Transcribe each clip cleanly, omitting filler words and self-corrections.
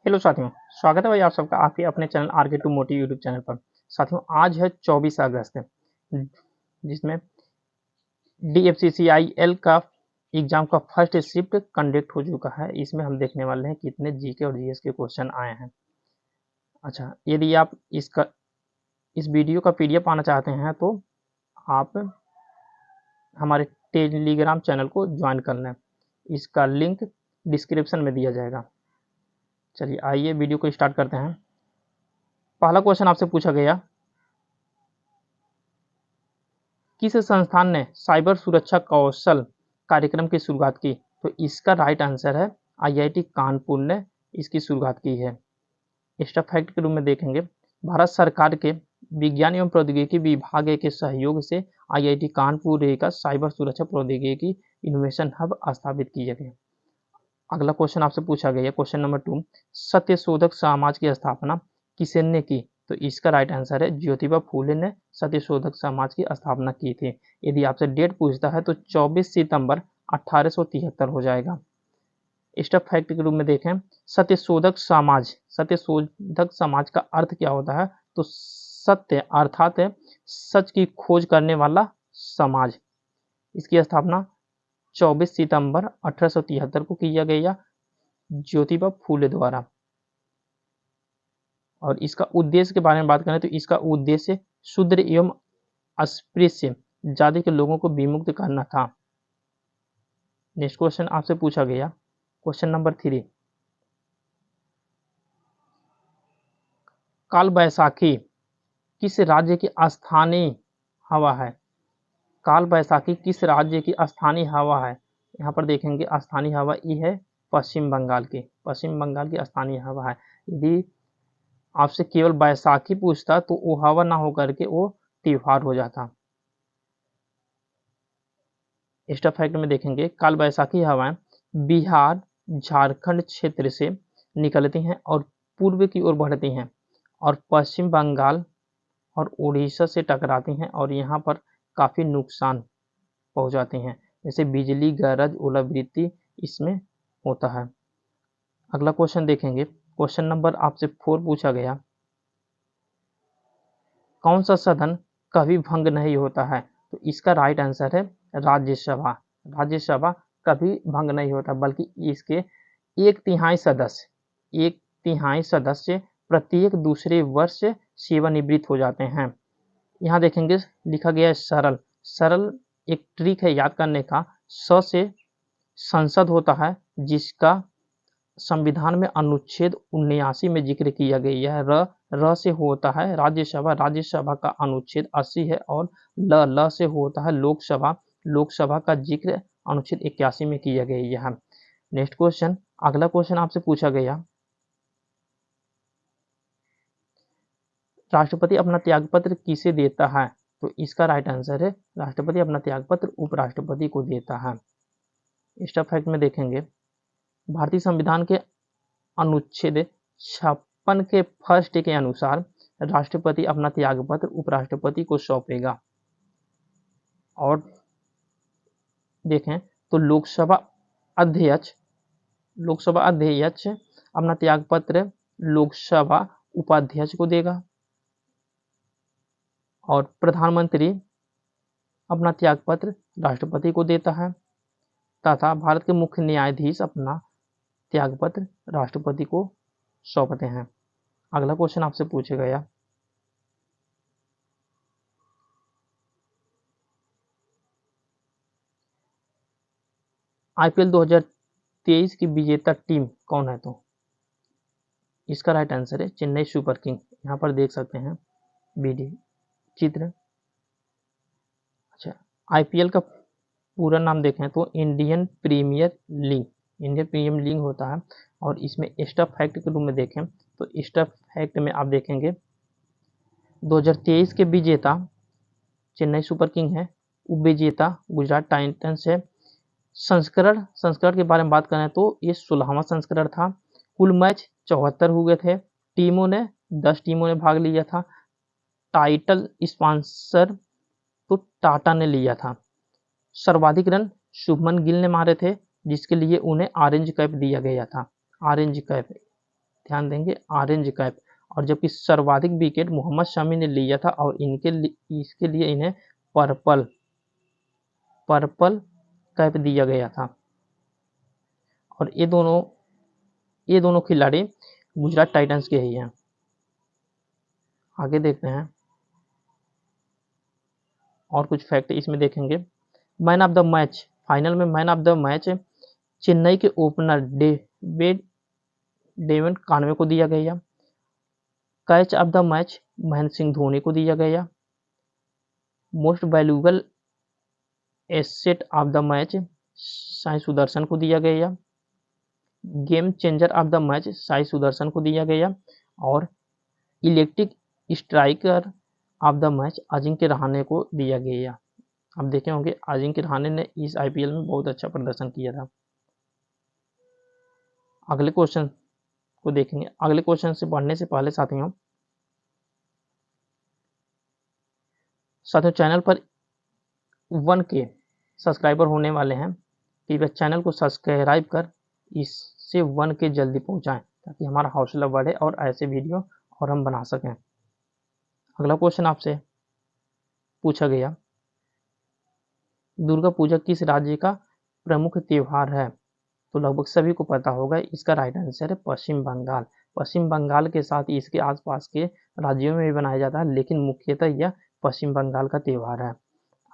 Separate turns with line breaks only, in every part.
Hello साथियों, स्वागत है भाई आप सबका आपके अपने channel RK to motive YouTube channel पर। साथियों, आज है 24 अगस्त जिसमें DFCCIL का एग्जाम का फर्स्ट शिफ्ट कंडक्ट हो चुका है। इसमें हम देखने वाले हैं कितने जीके और जीएस के क्वेश्चन आए हैं। अच्छा, यदि आप इस वीडियो का पीडीएफ पाना चाहते हैं तो आप हमारे टेलीग्राम चैनल को ज्वाइन कर लें। इसका लिंक डिस्क्रिप्शन में दिया जाएगा। चलिए आइए वीडियो को स्टार्ट करते हैं। पहला क्वेश्चन आपसे पूछा गया, किस संस्थान ने साइबर सुरक्षा कौशल कार्यक्रम की शुरुआत की? तो इसका राइट आंसर है आईआईटी कानपुर ने इसकी शुरुआत की है। एक्स्ट्रा फैक्ट के रूप में देखेंगे, भारत सरकार के विज्ञान एवं प्रौद्योगिकी विभाग के सहयोग से आईआईटी कानपुर का साइबर सुरक्षा प्रौद्योगिकी इनोवेशन हब स्थापित किया गया। अगला क्वेश्चन आपसे पूछा गया, क्वेश्चन नंबर 2, सत्यशोधक समाज की स्थापना किसने की? तो इसका राइट आंसर है ज्योतिबा फूले ने सत्यशोधक समाज की स्थापना की थी। यदि आपसे डेट पूछता है तो 24 सितंबर 1873 हो जाएगा। स्टफ फैक्ट के रूप में देखें, सत्यशोधक समाज का अर्थ क्या होता है? तो सत्य अर्थात सच की खोज करने वाला समाज। इसकी स्थापना 24 सितंबर 1873 को किया गया ज्योतिबा फूले द्वारा। और इसका उद्देश्य के बारे में बात करें तो इसका उद्देश्य शूद्र एवं अस्पृश्य जाति के लोगों को विमुक्त करना था। नेक्स्ट क्वेश्चन आपसे पूछा गया, क्वेश्चन नंबर 3, काल बैसाखी किस राज्य की स्थानीय हवा है? काल बैसाखी किस राज्य की स्थानीय हवा है? यहाँ पर देखेंगे स्थानीय हवा ये है पश्चिम बंगाल की स्थानीय हवा है। यदि आपसे केवल बैसाखी पूछता तो वो हवा ना होकर के वो त्योहार हो जाता। एक्स्ट्रा फैक्ट में देखेंगे, काल बैसाखी हवाएं बिहार झारखंड क्षेत्र से निकलती हैं और पूर्व की ओर बढ़ती हैं और पश्चिम बंगाल और उड़ीसा से टकराती हैं और यहाँ पर काफ़ी नुकसान पहुँचाती हैं, जैसे बिजली, गरज, ओलावृष्टि इसमें होता है। अगला क्वेश्चन देखेंगे, क्वेश्चन नंबर आपसे 4 पूछा गया, कौन सा सदन कभी भंग नहीं होता है? तो इसका राइट आंसर है राज्यसभा। राज्यसभा कभी भंग नहीं होता, बल्कि इसके एक तिहाई सदस्य प्रत्येक दूसरे वर्ष सेवानिवृत्त हो जाते हैं। यहाँ देखेंगे लिखा गया है सरल। सरल एक ट्रिक है याद करने का। स से संसद होता है जिसका संविधान में अनुच्छेद 79 में जिक्र किया गया है। र से होता है राज्यसभा। राज्यसभा का अनुच्छेद 80 है और ल से होता है लोकसभा। लोकसभा का जिक्र अनुच्छेद 81 में किया गया है। नेक्स्ट क्वेश्चन, अगला क्वेश्चन आपसे पूछा गया, राष्ट्रपति अपना त्यागपत्र किसे देता है? तो इसका राइट आंसर है राष्ट्रपति अपना त्यागपत्र उपराष्ट्रपति को देता है। स्टफ फैक्ट में देखेंगे, भारतीय संविधान के अनुच्छेद 56 के फर्स्ट के अनुसार राष्ट्रपति अपना त्यागपत्र उपराष्ट्रपति को सौंपेगा। और देखें तो लोकसभा अध्यक्ष अपना त्यागपत्र लोकसभा उपाध्यक्ष को देगा और प्रधानमंत्री अपना त्यागपत्र राष्ट्रपति को देता है तथा भारत के मुख्य न्यायाधीश अपना त्यागपत्र राष्ट्रपति को सौंपते हैं। अगला क्वेश्चन आपसे पूछा गया, आईपीएल 2023 की विजेता टीम कौन है? तो इसका राइट आंसर है चेन्नई सुपर किंग। यहाँ पर देख सकते हैं वीडियो चित्र। अच्छा, आईपीएल का पूरा नाम देखें तो इंडियन प्रीमियर लीग होता है। और इसमें एक्स्ट्रा फैक्ट के रूप में देखें तो एक्स्ट्रा फैक्ट में आप देखेंगे 2023 के विजेता चेन्नई सुपर किंग है, उपविजेता गुजरात टाइटंस है। संस्करण के बारे में बात करें तो ये 16वां संस्करण था। कुल मैच 74 हुए थे। 10 टीमों ने भाग लिया था। टाइटल स्पॉन्सर तो टाटा ने लिया था। सर्वाधिक रन शुभमन गिल ने मारे थे जिसके लिए उन्हें ऑरेंज कैप दिया गया था। ऑरेंज कैप ध्यान देंगे ऑरेंज कैप, और जबकि सर्वाधिक विकेट मोहम्मद शमी ने लिया था और इसके लिए इन्हें पर्पल कैप दिया गया था। और ये दोनों खिलाड़ी गुजरात टाइटंस के ही हैं। आगे देखते हैं और कुछ फैक्ट इसमें देखेंगे। Man of the match, final में man of the match Chennai के ओपनर डेविड कानवे को दिया गया। Catch of the match Mahendra Singh Dhoni को दिया गया। Most valuable asset of the match Sai Sudharsan को दिया गया। Game changer of the match Sai Sudharsan को दिया गया। और electric striker of the match Ajinkya Rahane को दिया गया। आप देखे होंगे अजिंक्य रहाणे ने इस आईपीएल में बहुत अच्छा प्रदर्शन किया था। अगले क्वेश्चन को देखेंगे। अगले क्वेश्चन से पढ़ने से पहले साथियों चैनल पर 1K सब्सक्राइबर होने वाले हैं, कृपया चैनल को सब्सक्राइब कर इससे 1K जल्दी पहुंचाएं ताकि हमारा हौसला बढ़े और ऐसे वीडियो और हम बना सकें। अगला क्वेश्चन आपसे पूछा गया, दुर्गा पूजा किस राज्य का प्रमुख त्योहार है? तो लगभग सभी को पता होगा, इसका राइट आंसर है पश्चिम बंगाल। पश्चिम बंगाल के साथ इसके आसपास के राज्यों में भी बनाया जाता है, लेकिन मुख्यतः यह पश्चिम बंगाल का त्योहार है।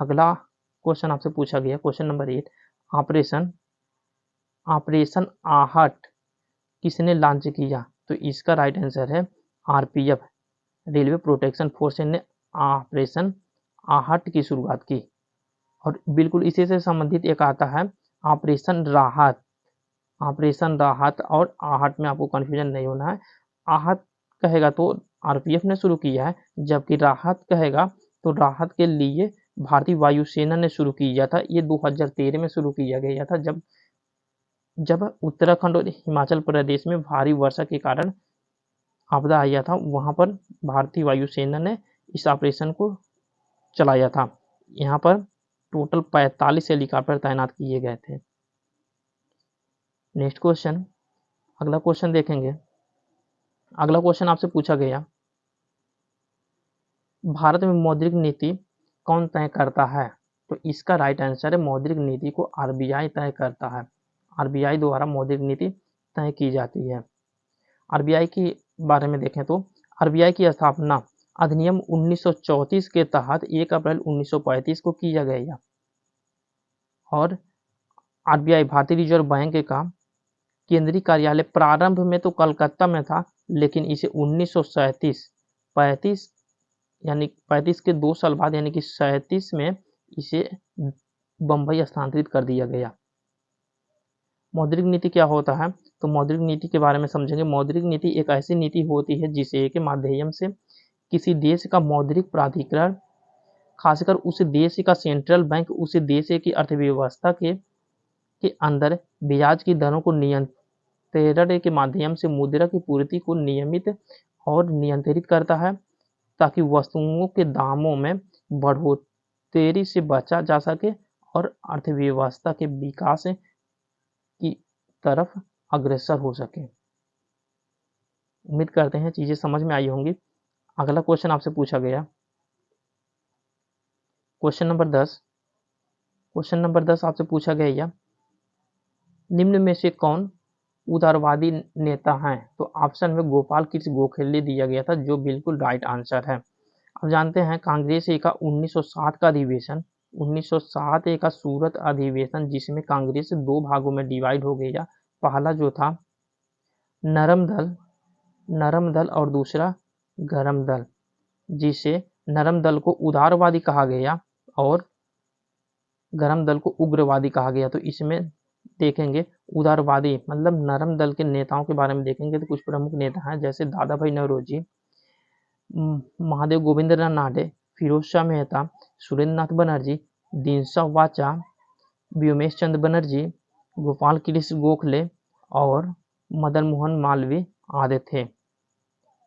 अगला क्वेश्चन आपसे पूछा गया, क्वेश्चन नंबर 8, ऑपरेशन आहट किसने लॉन्च किया? तो इसका राइट आंसर है आरपीएफ, रेलवे प्रोटेक्शन फोर्स ने ऑपरेशन आहट की शुरुआत की। और बिल्कुल इसी से संबंधित एक आता है ऑपरेशन राहत। और आहट में आपको कंफ्यूजन नहीं होना है। आहट कहेगा तो आरपीएफ ने शुरू किया है, जबकि राहत कहेगा तो राहत के लिए भारतीय वायुसेना ने शुरू किया था। ये 2013 में शुरू किया गया था, जब उत्तराखंड और हिमाचल प्रदेश में भारी वर्षा के कारण आपदा आया था, वहां पर भारतीय वायुसेना ने इस ऑपरेशन को चलाया था। यहाँ पर टोटल 45 हेलीकॉप्टर तैनात किए गए थे। नेक्स्ट क्वेश्चन, अगला क्वेश्चन देखेंगे। अगला क्वेश्चन आपसे पूछा गया, भारत में मौद्रिक नीति कौन तय करता है? तो इसका राइट आंसर है मौद्रिक नीति को आरबीआई तय करता है। आरबीआई द्वारा मौद्रिक नीति तय की जाती है। आरबीआई के बारे में देखें तो आरबीआई की स्थापना अधिनियम 1934 के तहत 1 अप्रैल 1935 को किया गया। और आरबीआई भारतीय रिजर्व बैंक का केंद्रीय कार्यालय प्रारंभ में तो कलकत्ता में था, लेकिन इसे 1937 यानी 35 के 2 साल बाद यानी कि 37 में इसे बम्बई स्थानांतरित कर दिया गया। मौद्रिक नीति क्या होता है? तो मौद्रिक नीति के बारे में समझेंगे। मौद्रिक नीति एक ऐसी नीति होती है जिसे के माध्यम से किसी देश का मौद्रिक प्राधिकरण, खासकर उस देश का सेंट्रल बैंक, उस देश की अर्थव्यवस्था के अंदर ब्याज की दरों को नियंत्रण के माध्यम से मुद्रा की पूर्ति को नियमित और नियंत्रित करता है, ताकि वस्तुओं के दामों में बढ़ोतरी से बचा जा सके और अर्थव्यवस्था के विकास की तरफ अग्रसर हो सके। उम्मीद करते हैं चीजें समझ में आई होंगी। अगला क्वेश्चन आपसे पूछा गया, क्वेश्चन नंबर 10 आपसे पूछा गया, निम्न में से कौन उदारवादी नेता हैं? तो ऑप्शन में गोपाल कृष्ण गोखले दिया गया था, जो बिल्कुल राइट आंसर है। अब जानते हैं कांग्रेस का 1907 का अधिवेशन, 1907 का सूरत अधिवेशन, जिसमें कांग्रेस 2 भागों में डिवाइड हो गया। पहला जो था नरम दल और दूसरा गरम दल, जिसे नरम दल को उदारवादी कहा गया और गरम दल को उग्रवादी कहा गया। तो इसमें देखेंगे उदारवादी मतलब नरम दल के नेताओं के बारे में देखेंगे तो कुछ प्रमुख नेता हैं, जैसे दादा भाई नौरोजी, महादेव गोविंदराव नाडे, फिरोज शाह मेहता, सुरेंद्र नाथ बनर्जी, दिनसा वाचा, व्योमेश चंद्र बनर्जी, गोपाल कृष्ण गोखले और मदन मोहन मालवीय आदि थे।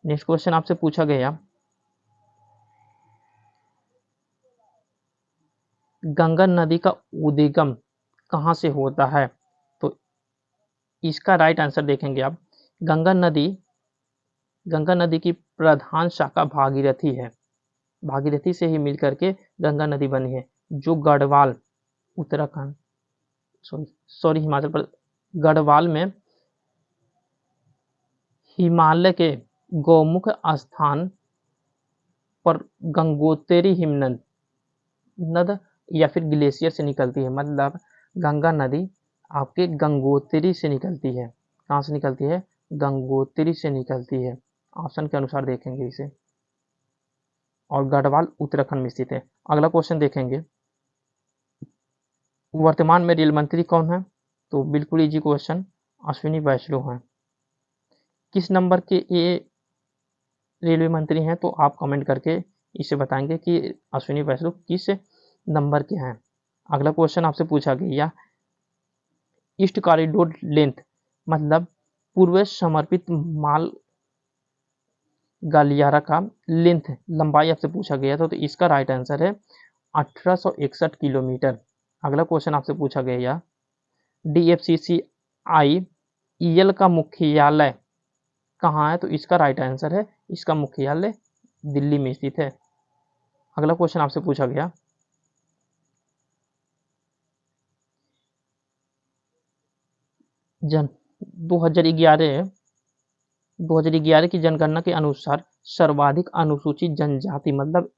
नेक्स्ट क्वेश्चन आपसे पूछा गया, गंगा नदी का उद्गम कहाँ से होता है? तो इसका राइट आंसर देखेंगे आप, गंगा नदी गंगा नदी की प्रधान शाखा भागीरथी है। भागीरथी से ही मिल करके गंगा नदी बनी है, जो गढ़वाल उत्तराखंड सॉरी हिमाचल प्रदेश गढ़वाल में हिमालय के गौमुख स्थान पर गंगोत्री हिमनद नद या फिर ग्लेशियर से निकलती है। मतलब गंगा नदी आपके गंगोत्री से निकलती है। कहाँ से निकलती है? गंगोत्री से निकलती है। ऑप्शन के अनुसार देखेंगे इसे, और गढ़वाल उत्तराखंड में स्थित है। अगला क्वेश्चन देखेंगे, वर्तमान में रेल मंत्री कौन है? तो बिल्कुल इजी क्वेश्चन, अश्विनी वैष्णव हैं। किस नंबर के ये रेलवे मंत्री हैं? तो आप कमेंट करके इसे बताएंगे कि अश्विनी वैष्णव किस नंबर के हैं। अगला क्वेश्चन आपसे पूछा गया, ईस्ट कॉरिडोर लेंथ मतलब पूर्व समर्पित माल गलियारा का लेंथ लंबाई आपसे पूछा गया था। तो इसका राइट आंसर है 1861 किलोमीटर। अगला क्वेश्चन आपसे पूछा गया, DFCCIEL का मुख्यालय कहाँ है? तो इसका राइट आंसर है, इसका मुख्यालय दिल्ली में स्थित है। अगला क्वेश्चन आपसे पूछा गया, 2011 की जनगणना के अनुसार सर्वाधिक अनुसूचित जनजाति मतलब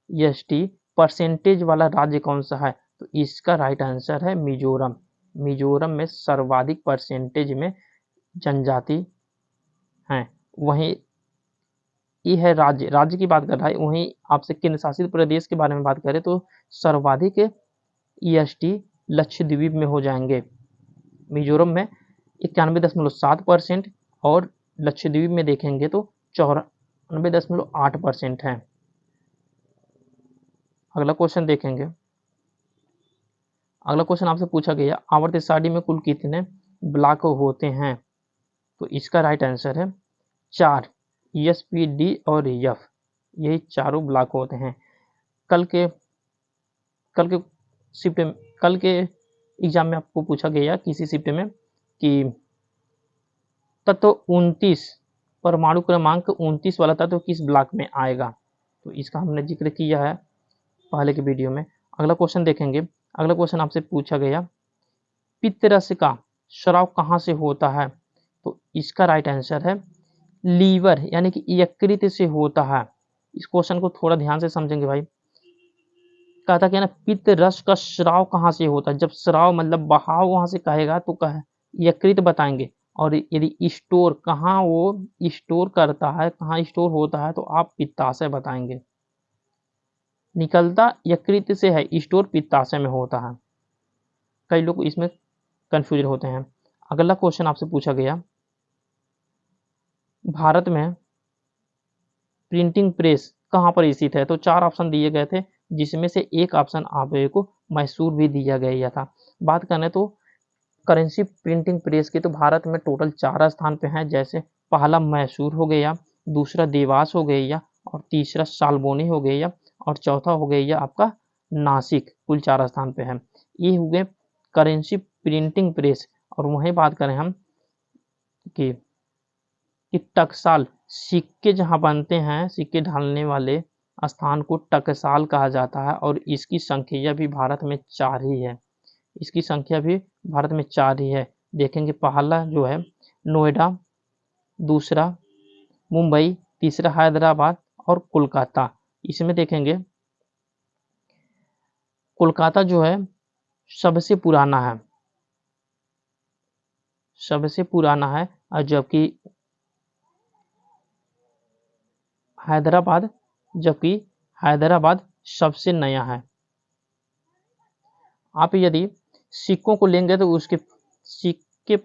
एसटी परसेंटेज वाला राज्य कौन सा है? तो इसका राइट आंसर है मिजोरम। मिजोरम में सर्वाधिक परसेंटेज में जनजाति हैं। वहीं ये है राज्य की बात कर रहा है। वहीं आपसे केंद्र शासित प्रदेश के बारे में बात करें तो सर्वाधिक EST लक्षद्वीप में हो जाएंगे। मिजोरम में 91.7% और लक्षद्वीप में देखेंगे तो 94.8% है। अगला क्वेश्चन देखेंगे, अगला क्वेश्चन आपसे पूछा गया, आवर्त सारणी में कुल कितने ब्लॉक होते हैं? तो इसका राइट आंसर है 4, S, P, D और F, यही चारों ब्लॉक होते हैं। कल के एग्जाम में आपको पूछा गया किसी शिफ्ट में कि तत्व 29 परमाणु क्रमांक 29 वाला तत्व किस ब्लॉक में आएगा? तो इसका हमने जिक्र किया है पहले के वीडियो में। अगला क्वेश्चन देखेंगे, अगला क्वेश्चन आपसे पूछा गया, पित्तरस का स्राव कहाँ से होता है? तो इसका राइट आंसर है लीवर यानी कि यकृत से होता है। इस क्वेश्चन को थोड़ा ध्यान से समझेंगे भाई। कहा था कि ना पित्त रस का स्राव कहाँ से होता है? जब स्राव मतलब बहाव वहां से कहेगा तो यकृत बताएंगे। और यदि स्टोर कहाँ वो स्टोर करता है, कहाँ स्टोर होता है, तो आप पित्ताशय बताएंगे। निकलता यकृत से है, स्टोर पित्ताशय में होता है। कई लोग इसमें कंफ्यूज होते हैं। अगला क्वेश्चन आपसे पूछा गया, भारत में प्रिंटिंग प्रेस कहाँ पर स्थित है? तो 4 ऑप्शन दिए गए थे, जिसमें से एक ऑप्शन आप को मैसूर भी दिया गया था। बात करें तो करेंसी प्रिंटिंग प्रेस के तो भारत में टोटल 4 स्थान पे हैं। जैसे पहला मैसूर हो गया, दूसरा देवास हो गया, और तीसरा सालबोनी हो गया, और चौथा हो गया आपका नासिक। कुल 4 स्थान पे हैं। ये हुए करेंसी प्रिंटिंग प्रेस। और वहीं बात करें हम कि टकसाल सिक्के जहाँ बनते हैं, सिक्के ढालने वाले स्थान को टकसाल कहा जाता है। और इसकी संख्या भी भारत में 4 ही है। इसकी संख्या भी भारत में 4 ही है। देखेंगे पहला जो है नोएडा, दूसरा मुंबई, तीसरा हैदराबाद और कोलकाता। इसमें देखेंगे कोलकाता जो है सबसे पुराना है, सबसे पुराना है। और जबकि हैदराबाद सबसे नया है। आप यदि सिक्कों को लेंगे तो उसके सिक्के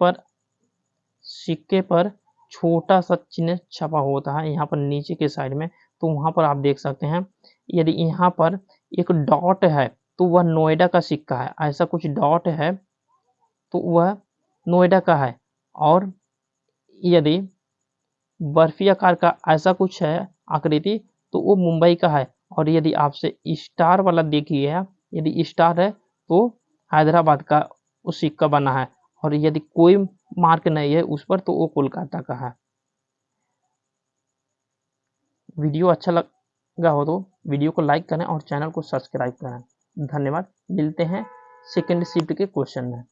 पर छोटा सा चिन्ह छपा होता है यहाँ पर नीचे के साइड में। तो वहाँ पर आप देख सकते हैं, यदि यहाँ पर एक डॉट है तो वह नोएडा का सिक्का है। ऐसा कुछ डॉट है तो वह नोएडा का है। और यदि बर्फी आकार का ऐसा कुछ है आकृति तो वो मुंबई का है। और यदि आपसे स्टार वाला देखिए, यदि स्टार है तो हैदराबाद का वो सिक्का बना है। और यदि कोई मार्क नहीं है उस पर तो वो कोलकाता का है। वीडियो अच्छा लगा हो तो वीडियो को लाइक करें और चैनल को सब्सक्राइब करें। धन्यवाद। मिलते हैं सेकेंड शिफ्ट के क्वेश्चन में।